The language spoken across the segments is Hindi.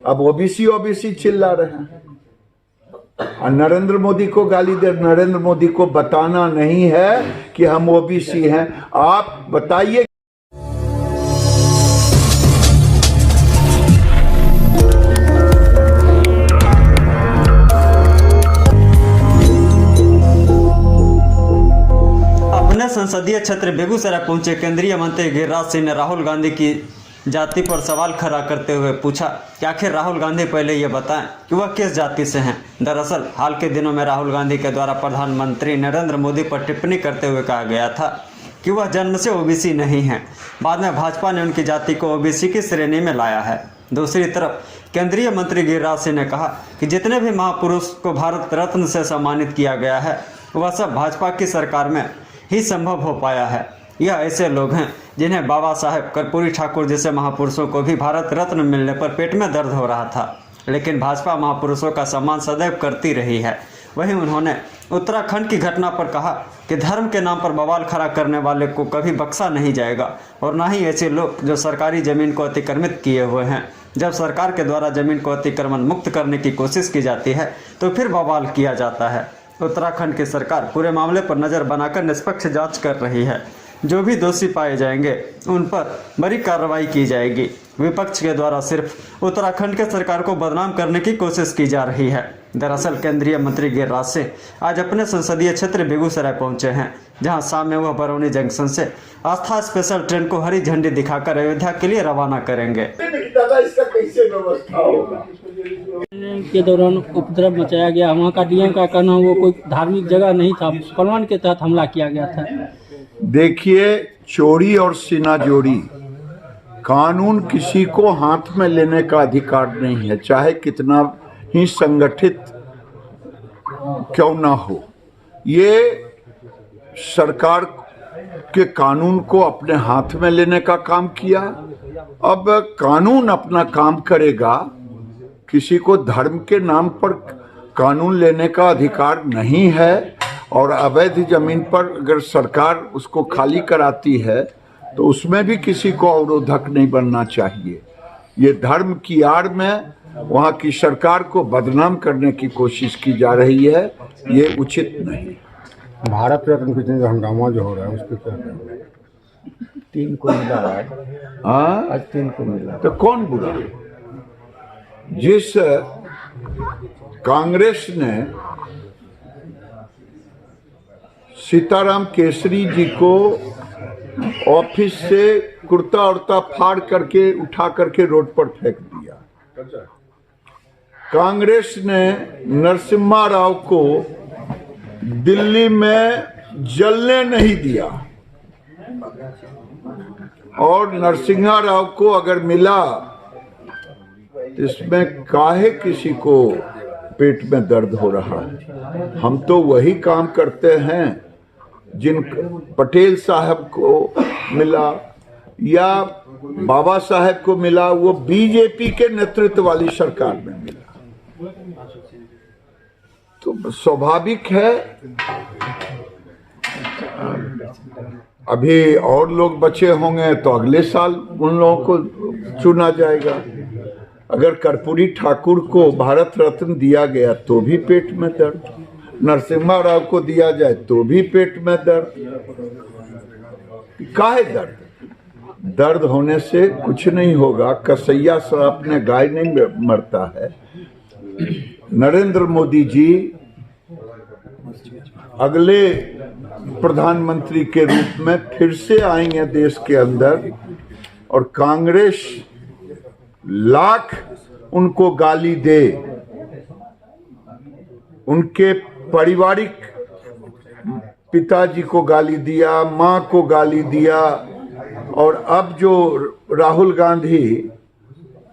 अब ओबीसी ओबीसी चिल्ला रहे हैं और नरेंद्र मोदी को गाली दे। नरेंद्र मोदी को बताना नहीं है कि हम ओबीसी हैं। आप बताइए। अपने संसदीय क्षेत्र बेगूसराय पहुंचे केंद्रीय मंत्री गिरिराज सिंह ने राहुल गांधी की जाति पर सवाल खड़ा करते हुए पूछा कि आखिर राहुल गांधी पहले ये बताएं कि वह किस जाति से हैं। दरअसल हाल के दिनों में राहुल गांधी के द्वारा प्रधानमंत्री नरेंद्र मोदी पर टिप्पणी करते हुए कहा गया था कि वह जन्म से ओबीसी नहीं हैं। बाद में भाजपा ने उनकी जाति को ओबीसी की श्रेणी में लाया है। दूसरी तरफ केंद्रीय मंत्री गिरिराज सिंह ने कहा कि जितने भी महापुरुष को भारत रत्न से सम्मानित किया गया है वह सब भाजपा की सरकार में ही संभव हो पाया है। यह ऐसे लोग हैं जिन्हें बाबा साहेब कर्पूरी ठाकुर जैसे महापुरुषों को भी भारत रत्न मिलने पर पेट में दर्द हो रहा था, लेकिन भाजपा महापुरुषों का सम्मान सदैव करती रही है। वहीं उन्होंने उत्तराखंड की घटना पर कहा कि धर्म के नाम पर बवाल खड़ा करने वाले को कभी बख्शा नहीं जाएगा और ना ही ऐसे लोग जो सरकारी जमीन को अतिक्रमित किए हुए हैं। जब सरकार के द्वारा जमीन को अतिक्रमण मुक्त करने की कोशिश की जाती है तो फिर बवाल किया जाता है। उत्तराखंड की सरकार पूरे मामले पर नज़र बनाकर निष्पक्ष जांच कर रही है। जो भी दोषी पाए जाएंगे उन पर बड़ी कार्रवाई की जाएगी। विपक्ष के द्वारा सिर्फ उत्तराखंड के सरकार को बदनाम करने की कोशिश की जा रही है। दरअसल केंद्रीय मंत्री गिरिराज सिंह आज अपने संसदीय क्षेत्र बेगूसराय पहुंचे हैं, जहां शाम में वह बरौनी जंक्शन से आस्था स्पेशल ट्रेन को हरी झंडी दिखाकर अयोध्या के लिए रवाना करेंगे। इसका कैसे व्यवस्था होगा? के दौरान उपद्रव मचाया गया। वहाँ का डीएम का कहना वो कोई धार्मिक जगह नहीं था, फरमान के तहत हमला किया गया था। देखिए, चोरी और सीना जोड़ी, कानून किसी को हाथ में लेने का अधिकार नहीं है, चाहे कितना ही संगठित क्यों ना हो। ये सरकार के कानून को अपने हाथ में लेने का काम किया। अब कानून अपना काम करेगा, किसी को धर्म के नाम पर कानून लेने का अधिकार नहीं है। और अवैध जमीन पर अगर सरकार उसको खाली कराती है तो उसमें भी किसी को अवरोधक नहीं बनना चाहिए। ये धर्म की आड़ में वहाँ की सरकार को बदनाम करने की कोशिश की जा रही है, ये उचित नहीं। भारत रत्न के हंगामा जो हो रहा है उसके क्या 3 को मिला है। हाँ, आज 3 को मिला तो कौन बुरा? जिस कांग्रेस ने सीताराम केसरी जी को ऑफिस से कुर्ता उर्ता फाड़ करके उठा करके रोड पर फेंक दिया, कांग्रेस ने नरसिम्हा राव को दिल्ली में जलने नहीं दिया, और नरसिम्हा राव को अगर मिला इसमें काहे किसी को पेट में दर्द हो रहा है। हम तो वही काम करते हैं जिन पटेल साहब को मिला या बाबा साहब को मिला, वो बीजेपी के नेतृत्व वाली सरकार में मिला। तो स्वाभाविक है अभी और लोग बचे होंगे तो अगले साल उन लोगों को चुना जाएगा। अगर कर्पूरी ठाकुर को भारत रत्न दिया गया तो भी पेट में दर्द, नरसिम्हा राव को दिया जाए तो भी पेट में दर्द। काहे दर्द? दर्द होने से कुछ नहीं होगा। कसैया श्राप ने गाय नहीं मरता है। नरेंद्र मोदी जी अगले प्रधानमंत्री के रूप में फिर से आएंगे देश के अंदर, और कांग्रेस लाख उनको गाली दे, उनके पारिवारिक पिताजी को गाली दिया, माँ को गाली दिया, और अब जो राहुल गांधी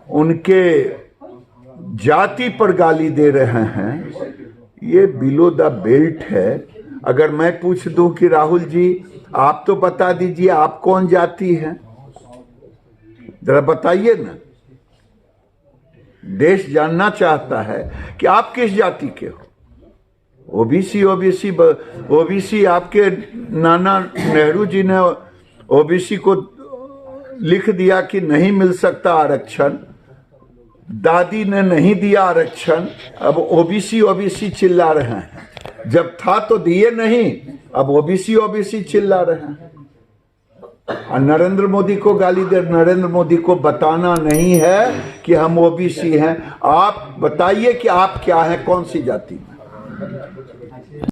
उनके जाति पर गाली दे रहे हैं, ये बिलो द बेल्ट है। अगर मैं पूछ दूं कि राहुल जी आप तो बता दीजिए आप कौन जाति हैं, जरा बताइए ना। देश जानना चाहता है कि आप किस जाति के हो। ओबीसी ओबीसी ओबीसी आपके नाना नेहरू जी ने ओबीसी को लिख दिया कि नहीं मिल सकता आरक्षण, दादी ने नहीं दिया आरक्षण, अब ओबीसी ओबीसी चिल्ला रहे हैं। जब था तो दिए नहीं, अब ओबीसी ओबीसी चिल्ला रहे हैं। और नरेंद्र मोदी को गाली दे, नरेंद्र मोदी को बताना नहीं है कि हम ओबीसी हैं। आप बताइए कि आप क्या हैं, कौन सी जाति में।